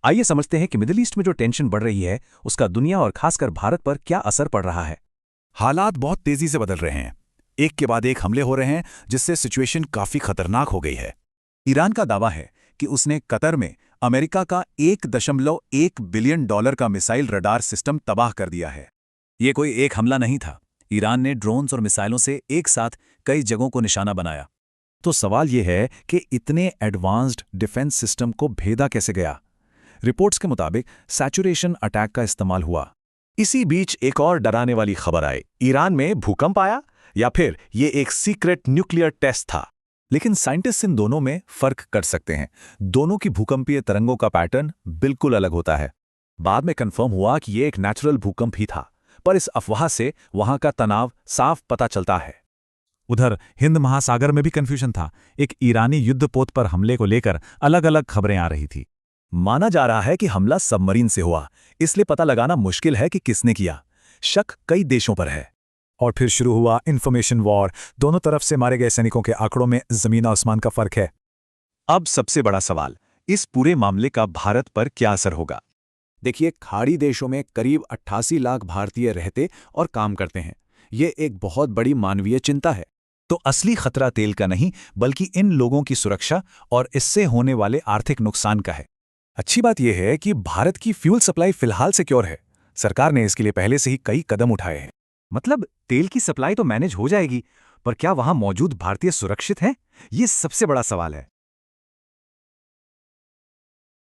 आइए समझते हैं कि मिडिल ईस्ट में जो टेंशन बढ़ रही है उसका दुनिया और खासकर भारत पर क्या असर पड़ रहा है। हालात बहुत तेजी से बदल रहे हैं। एक के बाद एक हमले हो रहे हैं, जिससे सिचुएशन काफी खतरनाक हो गई है। ईरान का दावा है कि उसने कतर में अमेरिका का $1.1 बिलियन का मिसाइल रडार सिस्टम तबाह कर दिया है। ये कोई एक हमला नहीं था। ईरान ने ड्रोन्स और मिसाइलों से एक साथ कई जगहों को निशाना बनाया। तो सवाल यह है कि इतने एडवांस्ड डिफेंस सिस्टम को भेदा कैसे गया। रिपोर्ट्स के मुताबिक सैचुरेशन अटैक का इस्तेमाल हुआ। इसी बीच एक और डराने वाली खबर आई। ईरान में भूकंप आया या फिर ये एक सीक्रेट न्यूक्लियर टेस्ट था। लेकिन साइंटिस्ट इन दोनों में फर्क कर सकते हैं। दोनों की भूकंपीय तरंगों का पैटर्न बिल्कुल अलग होता है। बाद में कंफर्म हुआ कि ये एक नेचुरल भूकंप ही था, पर इस अफवाह से वहां का तनाव साफ पता चलता है। उधर हिंद महासागर में भी कंफ्यूजन था। एक ईरानी युद्धपोत पर हमले को लेकर अलग अलग खबरें आ रही थी। माना जा रहा है कि हमला सबमरीन से हुआ, इसलिए पता लगाना मुश्किल है कि किसने किया। शक कई देशों पर है। और फिर शुरू हुआ इंफॉर्मेशन वॉर। दोनों तरफ से मारे गए सैनिकों के आंकड़ों में जमीन आसमान का फर्क है। अब सबसे बड़ा सवाल, इस पूरे मामले का भारत पर क्या असर होगा। देखिए, खाड़ी देशों में करीब 88 लाख भारतीय रहते और काम करते हैं। ये एक बहुत बड़ी मानवीय चिंता है। तो असली खतरा तेल का नहीं, बल्कि इन लोगों की सुरक्षा और इससे होने वाले आर्थिक नुकसान का है। अच्छी बात यह है कि भारत की फ्यूल सप्लाई फिलहाल सिक्योर है। सरकार ने इसके लिए पहले से ही कई कदम उठाए हैं। मतलब तेल की सप्लाई तो मैनेज हो जाएगी, पर क्या वहां मौजूद भारतीय सुरक्षित हैं? ये सबसे बड़ा सवाल है।